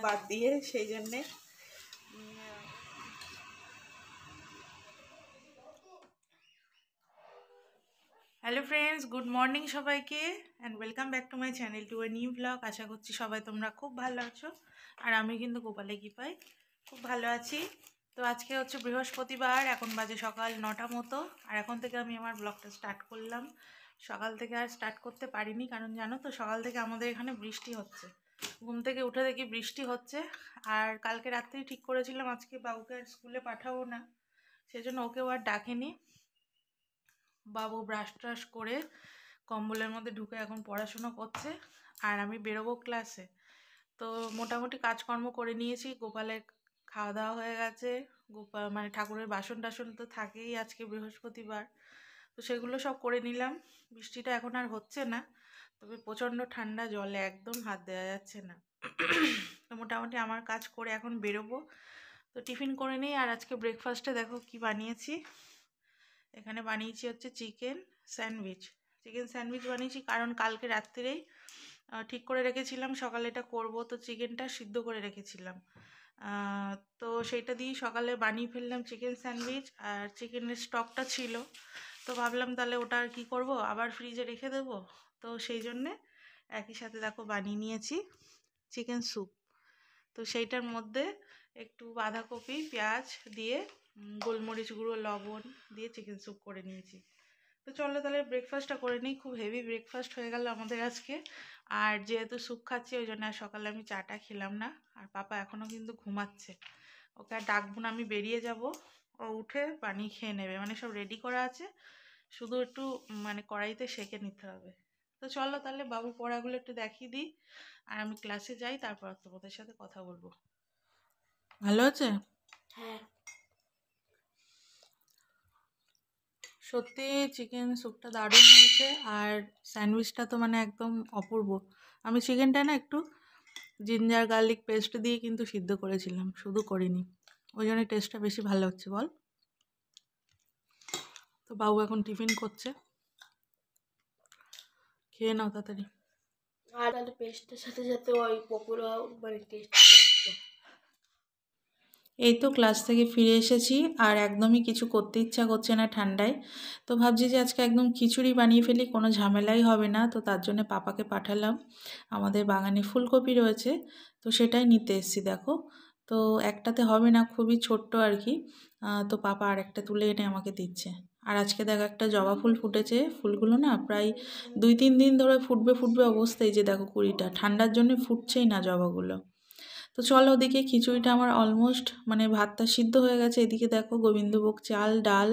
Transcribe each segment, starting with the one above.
বাদ দিয়ে, সেই জন্যে হ্যালো ফ্রেন্ডস, গুড মর্নিং সবাইকে and welcome back to my channel to a new blog. আশা করছি সবাই তোমরা খুব ভালো আছো, আর আমি কিন্তু গোপালে কৃপায় খুব ভালো আছি। তো আজকে হচ্ছে বৃহস্পতিবার, এখন বাজে সকাল 9টা মতো, আর এখন থেকে আমি আমার ব্লগটা স্টার্ট করলাম। সকাল থেকে আর স্টার্ট করতে পারিনি, কারণ জানো তো সকাল থেকে আমাদের এখানে বৃষ্টি হচ্ছে। ঘুম থেকে উঠে দেখি বৃষ্টি হচ্ছে, আর কালকে রাত্রেই ঠিক করেছিলাম আজকে বাবুকে আর স্কুলে পাঠাবো না, সেজন্য ওকেও আর ডাকিনি। বাবু ব্রাশ ট্রাশ করে কম্বলের মধ্যে ঢুকে এখন পড়াশুনো করছে, আর আমি বেরোবো ক্লাসে। তো মোটামুটি কাজকর্ম করে নিয়েছি, গোপালের খাওয়া দাওয়া হয়ে গেছে, গোপাল মানে ঠাকুরের বাসন টাসন তো থাকেই, আজকে বৃহস্পতিবার, তো সেগুলো সব করে নিলাম। বৃষ্টিটা এখন আর হচ্ছে না, তবে প্রচণ্ড ঠান্ডা, জলে একদম হাত দেওয়া যাচ্ছে না। তো মোটামুটি আমার কাজ করে এখন বেরোবো। তো টিফিন করে নিই, আর আজকে ব্রেকফাস্টে দেখো কি বানিয়েছি। এখানে বানিয়েছি হচ্ছে চিকেন স্যান্ডউইচ বানিয়েছি, কারণ কালকে রাত্রিরেই ঠিক করে রেখেছিলাম সকালে এটা করবো, তো চিকেনটা সিদ্ধ করে রেখেছিলাম। তো সেইটা দিয়ে সকালে বানিয়ে ফেললাম চিকেন স্যান্ডউইচ, আর চিকেনের স্টকটা ছিল, তো ভাবলাম তাহলে ওটা আর কী করবো, আবার ফ্রিজে রেখে দেবো। তো সেই জন্যে একই সাথে দেখো বানিয়ে নিয়েছি চিকেন স্যুপ। তো সেইটার মধ্যে একটু বাঁধাকপি পেঁয়াজ দিয়ে গোলমরিচ গুঁড়ো লবণ দিয়ে চিকেন স্যুপ করে নিয়েছি। তো চলো তাহলে ব্রেকফাস্টটা করে নিই। খুব হেভি ব্রেকফাস্ট হয়ে গেল আমাদের আজকে, আর যেহেতু স্যুপ খাচ্ছি ওই জন্য আর সকালে আমি চাটা খেলাম না। আর পাপা এখনও কিন্তু ঘুমাচ্ছে, ওকে আর ডাকবো না, আমি বেরিয়ে যাব, ও উঠে পানি খেয়ে নেবে, মানে সব রেডি করা আছে, শুধু একটু মানে কড়াইতে সেঁকে নিতে হবে। তো চলো তাহলে বাবু পড়াগুলো একটু দেখিয়ে দিই, আর আমি ক্লাসে যাই, তারপর তোমাদের সাথে কথা বলবো। ভালো আছে? হ্যাঁ, সত্যি চিকেন স্যুপটা দারুণ হয়েছে, আর স্যান্ডউইচটা তো মানে একদম অপূর্ব। আমি চিকেনটা না একটু জিঞ্জার গার্লিক পেস্ট দিয়ে কিন্তু সিদ্ধ করেছিলাম, শুধু করিনি, ওই জন্য টেস্টটা বেশি ভালো হচ্ছে বল। তো বাবু এখন টিফিন করছে, খেয়ে নাও তাড়াতাড়ি। আর তাহলে পেস্টের সাথে সাথে ওই পকোড়া মানে টেস্ট লাগতো। এই তো ক্লাস থেকে ফিরে এসেছি, আর একদমই কিছু করতে ইচ্ছা করছে না ঠান্ডায়। তো ভাবছি যে আজকে একদম খিচুড়ি বানিয়ে ফেলি, কোনো ঝামেলাই হবে না। তো তার জন্য পাপাকে পাঠালাম, আমাদের বাগানে ফুলকপি রয়েছে, তো সেটাই নিতে এসেছি দেখো। তো একটাতে হবে না, খুবই ছোট্ট আর কি। তো পাপা আর একটা তুলে এনে আমাকে দিচ্ছে। আর আজকে দেখো একটা জবা ফুল ফুটেছে, ফুলগুলো না প্রায় 2-3 দিন ধরে ফুটবে অবস্থায়, যে দেখো কুড়িটা, ঠান্ডার জন্য ফুটছেই না জবাগুলো। তো চলো, ওদিকে খিচুড়িটা আমার অলমোস্ট মানে ভাতটা সিদ্ধ হয়ে গেছে। এদিকে দেখো গোবিন্দভোগ চাল, ডাল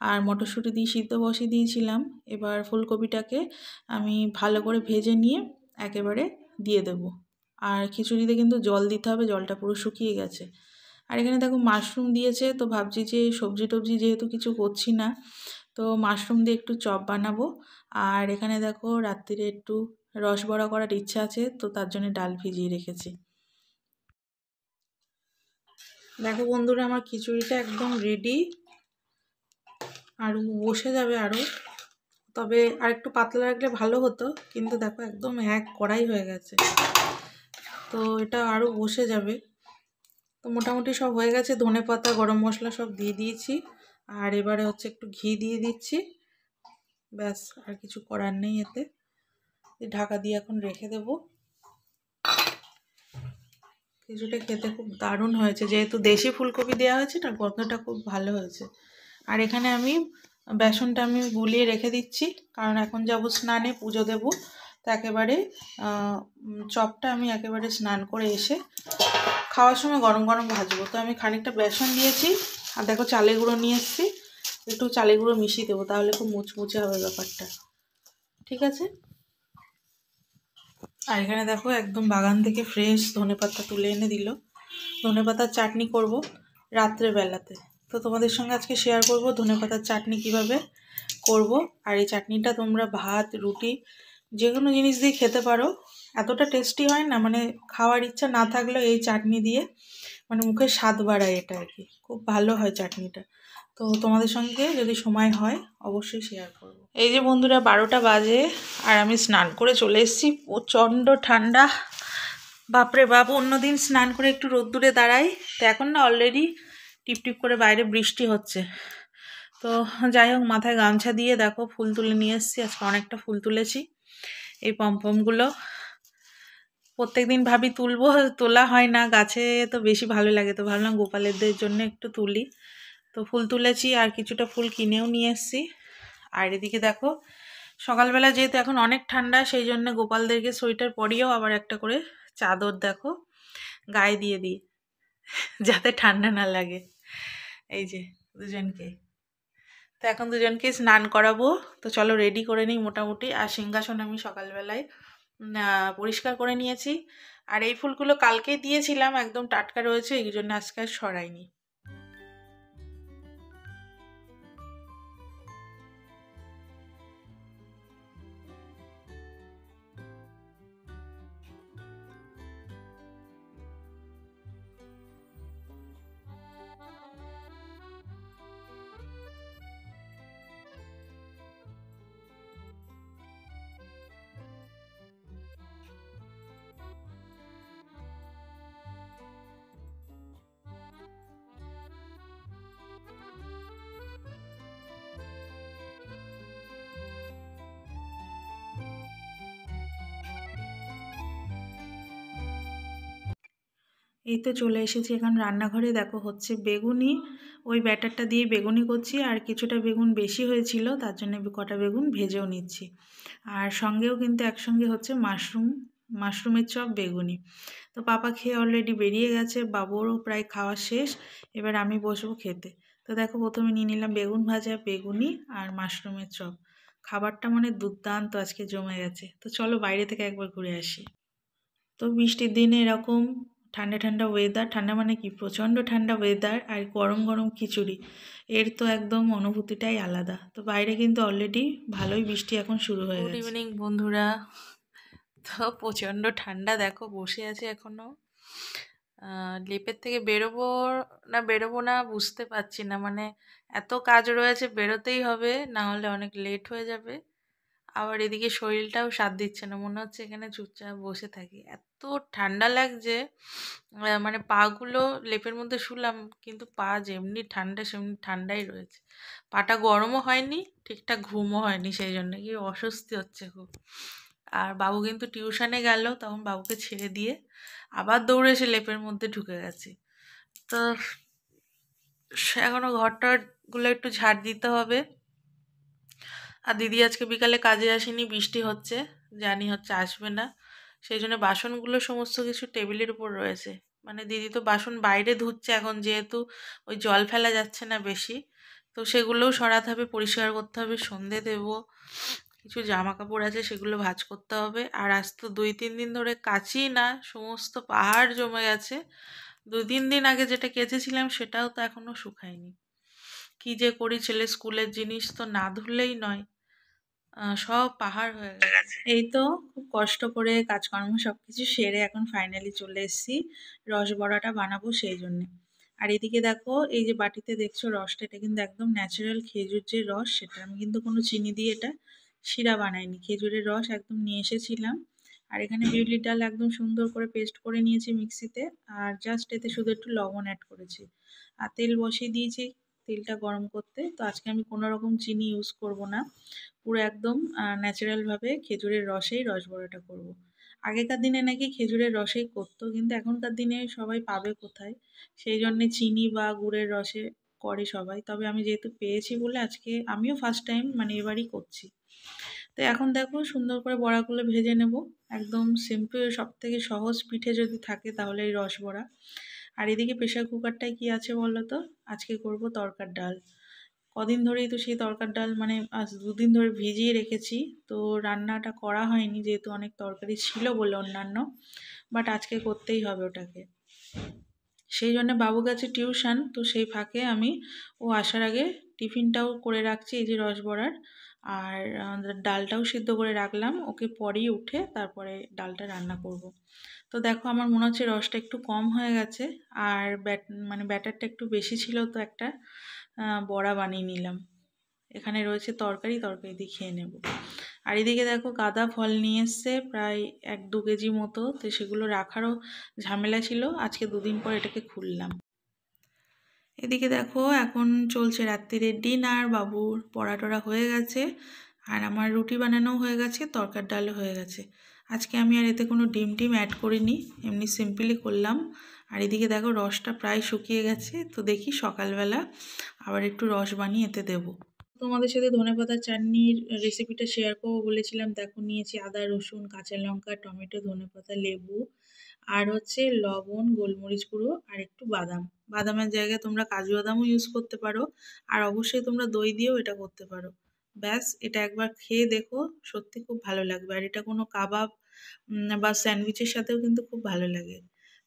আর মটরশুঁটি দিয়ে সিদ্ধ বসিয়ে দিয়েছিলাম। এবার ফুলকপিটাকে আমি ভালো করে ভেজে নিয়ে একেবারে দিয়ে দেবো। আর খিচুড়িতে কিন্তু জল দিতে হবে, জলটা পুরো শুকিয়ে গেছে। আর এখানে দেখো মাশরুম দিয়েছে, তো ভাবছি যে সবজি টবজি যেহেতু কিছু করছি না, তো মাশরুম দিয়ে একটু চপ বানাবো। আর এখানে দেখো রাত্রিরে একটু রস বড়া করার ইচ্ছা আছে, তো তার জন্য ডাল ভিজিয়ে রেখেছি। দেখো বন্ধুরা, আমার খিচুড়িটা একদম রেডি, আর বসে যাবে আরও, তবে আর একটু পাতলা রাখলে ভালো হতো, কিন্তু দেখো একদম এক কড়াই হয়ে গেছে, তো এটা আরও বসে যাবে। তো মোটামুটি সব হয়ে গেছে, ধনেপাতা গরম মশলা সব দিয়ে দিয়েছি, আর এবারে হচ্ছে একটু ঘি দিয়ে দিচ্ছি, ব্যাস আর কিছু করার নেই। এতে ঢাকা দিয়ে এখন রেখে দেবো। খিচুড়িটা খেতে খুব দারুণ হয়েছে, যেহেতু দেশি ফুলকপি দেওয়া হয়েছে না, গন্ধটা খুব ভালো হয়েছে। আর এখানে আমি বেসনটা আমি গুলিয়ে রেখে দিচ্ছি, কারণ এখন যাব স্নানে, পুজো দেব, তো একেবারে চপটা আমি একেবারে স্নান করে এসে খাওয়ার সময় গরম গরম ভাজবো। তো আমি খানিকটা বেসন দিয়েছি, আর দেখো চালের গুঁড়ো নিয়ে এসেছি, একটু চালের গুঁড়ো মিশিয়ে দেবো, তাহলে খুব মুচমুচে হবে ব্যাপারটা, ঠিক আছে। আর এখানে দেখো একদম বাগান থেকে ফ্রেশ ধনেপাতা তুলে এনে দিল, ধনেপাতার চাটনি করব রাত্রেবেলাতে। তো তোমাদের সঙ্গে আজকে শেয়ার করব ধনেপাতার চাটনি কিভাবে করব। আর এই চাটনিটা তোমরা ভাত, রুটি, যে কোনো জিনিস দিয়ে খেতে পারো, এতটা টেস্টি হয় না, মানে খাওয়ার ইচ্ছা না থাকলেও এই চাটনি দিয়ে মানে মুখের স্বাদ বাড়ায়, এটা আর কি, খুব ভালো হয় চাটনিটা। তো তোমাদের সঙ্গে যদি সময় হয় অবশ্যই শেয়ার করব। এই যে বন্ধুরা 12টা বাজে, আর আমি স্নান করে চলে এসেছি, প্রচণ্ড ঠান্ডা, বাপরে বাপ, অন্যদিন স্নান করে একটু রোদ্দুরে দাঁড়াই, তো এখন না অলরেডি টিপটিপ করে বাইরে বৃষ্টি হচ্ছে। তো যাই হোক, মাথায় গামছা দিয়ে দেখো ফুল তুলে নিয়ে এসেছি, আজকে অনেকটা ফুল তুলেছি। এই পমপমগুলো প্রত্যেকদিন ভাবি তুলবো, তোলা হয় না, গাছে তো বেশি ভালো লাগে, তো ভাবলাম গোপালেরদের জন্য একটু তুলি। তো ফুল তুলেছি আর কিছুটা ফুল কিনেও নিয়ে এসেছি। আর এদিকে দেখো সকালবেলা যেহেতু এখন অনেক ঠান্ডা, সেই জন্য গোপালদেরকে সোয়েটার পরিয়েও আবার একটা করে চাদর দেখো গায়ে দিয়ে দিই, যাতে ঠান্ডা না লাগে। এই যে দুজনকে, তো এখন দুজনকে স্নান করাবো। তো চলো রেডি করে নিই মোটামুটি। আর সিংহাসন আমি সকালবেলায় পরিষ্কার করে নিয়েছি। আর এই ফুলগুলো কালকেই দিয়েছিলাম, একদম টাটকা রয়েছে, এই জন্য আজকে আর সরাইনি। এই তো চলে এসেছি এখন রান্নাঘরে। দেখো হচ্ছে বেগুনি, ওই ব্যাটারটা দিয়ে বেগুনি করছি। আর কিছুটা বেগুন বেশি হয়েছিল, তার জন্য কটা বেগুন ভেজেও নিচ্ছি। আর সঙ্গেও কিন্তু একসঙ্গে হচ্ছে মাশরুমের চপ বেগুনি। তো পাপা খেয়ে অলরেডি বেরিয়ে গেছে, বাবুরও প্রায় খাওয়া শেষ। এবার আমি বসবো খেতে। তো দেখো প্রথমে নিয়ে নিলাম বেগুন ভাজা, বেগুনি আর মাশরুমের চপ। খাবারটা মানে দুর্দান্ত আজকে জমে গেছে। তো চলো বাইরে থেকে একবার ঘুরে আসি। তো বৃষ্টির দিনে এরকম ঠান্ডা ঠান্ডা ওয়েদার, ঠান্ডা মানে কি প্রচণ্ড ঠান্ডা ওয়েদার, আর গরম গরম খিচুড়ি, এর তো একদম অনুভূতিটাই আলাদা। তো বাইরে কিন্তু অলরেডি ভালোই বৃষ্টি এখন শুরু হয়ে গেছে। গুড ইভিনিং বন্ধুরা। তো প্রচণ্ড ঠান্ডা, দেখো বসে আছে এখনো। লেপের থেকে বেরোবো না বুঝতে পারছি না, মানে এত কাজ রয়েছে, বেরোতেই হবে, না হলে অনেক লেট হয়ে যাবে। আবার এদিকে শরীরটাও সাথ দিচ্ছে না, মনে হচ্ছে এখানে চুপচাপ বসে থাকি, এত ঠান্ডা লাগছে। মানে পাগুলো লেপের মধ্যে শুলাম, কিন্তু পা যেমনি ঠান্ডা সেমনি ঠান্ডাই রয়েছে। পাটা গরমও হয়নি, ঠিকঠাক ঘুমও হয়নি, সেই জন্য কি অস্বস্তি হচ্ছে খুব। আর বাবু কিন্তু টিউশনে গেল, তখন বাবুকে ছেড়ে দিয়ে আবার দৌড়ে এসে লেপের মধ্যে ঢুকে গেছি। তো এখনও ঘরটাগুলো একটু ঝাড় দিতে হবে। আর দিদি আজকে বিকালে কাজে আসেনি, বৃষ্টি হচ্ছে, জানি হচ্ছে আসবে না, সেই জন্য বাসনগুলো সমস্ত কিছু টেবিলের উপর রয়েছে। মানে দিদি তো বাসন বাইরে ধুচ্ছে এখন, যেহেতু ওই জল ফেলা যাচ্ছে না বেশি, তো সেগুলোও সরাতে হবে, পরিষ্কার করতে হবে, সন্ধে দেব। কিছু জামা কাপড় আছে, সেগুলো ভাঁজ করতে হবে। আর আজ তো 2-3 দিন ধরে কাচি না, সমস্ত পাহাড় জমে গেছে। 2-3 দিন আগে যেটা কেচেছিলাম সেটাও তো এখনো শুকায়নি। কি যে করি, ছেলে স্কুলের জিনিস তো না ধুলেই নয়, সব পাহাড় হয়ে গেছে। এই তো খুব কষ্ট করে কাজকর্ম সবকিছু সেরে এখন ফাইনালি চলে এসেছি রসবড়াটা বানাবো সেই জন্যে। আর এদিকে দেখো এই যে বাটিতে দেখছো রসটা, এটা কিন্তু একদম ন্যাচারাল খেজুর যে রস, সেটা আমি কিন্তু কোনো চিনি দিয়ে এটা শিরা বানাইনি, খেজুরের রস একদম নিয়ে এসেছিলাম। আর এখানে বিউলির ডাল একদম সুন্দর করে পেস্ট করে নিয়েছি মিক্সিতে, আর জাস্ট এতে শুধু একটু লবণ অ্যাড করেছি। আর তেল বসিয়ে দিয়েছি তেলটা গরম করতে। তো আজকে আমি কোনো রকম চিনি ইউজ করব না, পুরো একদম ন্যাচারালভাবে খেজুরের রসেই রসবড়াটা করব। আগেকার দিনে নাকি খেজুরের রসেই করতো, কিন্তু এখনকার দিনে সবাই পাবে কোথায়, সেই জন্যে চিনি বা গুড়ের রসে করে সবাই। তবে আমি যেহেতু পেয়েছি বলে আজকে আমিও ফার্স্ট টাইম মানে এবারই করছি। তো এখন দেখো সুন্দর করে বড়াগুলো ভেজে নেব, একদম সিম্পল, সব থেকে সহজ পিঠে যদি থাকে তাহলে এই রসবড়া। আর এদিকে প্রেশার কুকারটায় কি আছে বলো তো, আজকে করব তড়কার ডাল। কদিন ধরেই তো সেই তড়কার ডাল মানে আজ 2 দিন ধরে ভিজিয়ে রেখেছি, তো রান্নাটা করা হয়নি যেহেতু অনেক তরকারি ছিল বলে অন্যান্য, বাট আজকে করতেই হবে ওটাকে। সেই জন্য বাবু গেছে টিউশন, তো সেই ফাঁকে আমি ও আসার আগে টিফিনটাও করে রাখছি, এই যে রসবড়ার। আর ডালটাও সিদ্ধ করে রাখলাম, ওকে পরেই উঠে তারপরে ডালটা রান্না করব। তো দেখো আমার মনে হচ্ছে রসটা একটু কম হয়ে গেছে, আর মানে ব্যাটারটা একটু বেশি ছিল, তো একটা বড়া বানিয়ে নিলাম। এখানে রয়েছে তরকারি দিয়ে খেয়ে নেব। আর এদিকে দেখো গাঁদা ফল নিয়ে এসছে প্রায় 1-2 কেজি মতো, তো সেগুলো রাখারও ঝামেলা ছিল, আজকে 2 দিন পর এটাকে খুললাম। এদিকে দেখো এখন চলছে রাত্রিরের ডিনার, বাবুর পড়া টড়া হয়ে গেছে আর আমার রুটি বানানো হয়ে গেছে, তরকার ডালও হয়ে গেছে। আজকে আমি আর এতে কোনো ডিম টিম অ্যাড করিনি, এমনি সিম্পলি করলাম। আর এদিকে দেখো রসটা প্রায় শুকিয়ে গেছে, তো দেখি সকালবেলা আবার একটু রস বানিয়ে এতে দেবো। তোমাদের সাথে ধনেপাতা চাটনির রেসিপিটা শেয়ার করবো বলেছিলাম, দেখো নিয়েছি আদা রসুন কাঁচা লঙ্কা টমেটো ধনেপাতা লেবু আর হচ্ছে লবণ গোলমরিচ গুঁড়ো আর একটু বাদাম, বাদামের জায়গায় তোমরা কাজু বাদামও ইউজ করতে পারো, আর অবশ্যই তোমরা দই দিয়েও এটা করতে পারো। ব্যাস এটা একবার খেয়ে দেখো, সত্যি খুব ভালো লাগবে। আর এটা কোনো কাবাব বা স্যান্ডউইচের সাথেও কিন্তু খুব ভালো লাগে।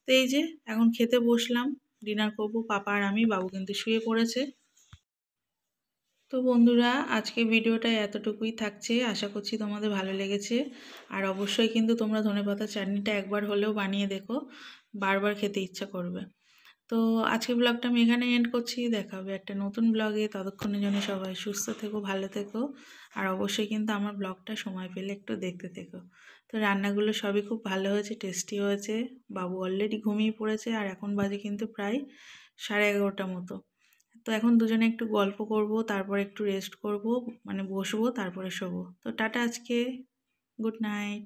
তো এই যে এখন খেতে বসলাম, ডিনার করব, পাপা আর আমি, বাবু কিন্তু শুয়ে পড়েছে। তো বন্ধুরা আজকে ভিডিওটা এতটুকুই থাকছে, আশা করছি তোমাদের ভালো লেগেছে। আর অবশ্যই কিন্তু তোমরা ধনেপাতা চাটনিটা একবার হলেও বানিয়ে দেখো, বারবার খেতে ইচ্ছা করবে। তো আজকে ব্লগটা আমি এখানে এন্ড করছি, দেখা হবে একটা নতুন ব্লগে, ততক্ষণের জন্য সবাই সুস্থ থেকো ভালো থেকো। আর অবশ্যই কিন্তু আমার ব্লগটা সময় পেলে একটু দেখতে থেকো। তো রান্নাগুলো সবই খুব ভালো হয়েছে, টেস্টি হয়েছে। বাবু অলরেডি ঘুমিয়ে পড়েছে আর এখন বাজে কিন্তু প্রায় 11:30 মতো। তো এখন দুজনে একটু গল্প করব, তারপর একটু রেস্ট করব, মানে বসবো, তারপরে শোবো। তো টাটা আজকে, গুড নাইট।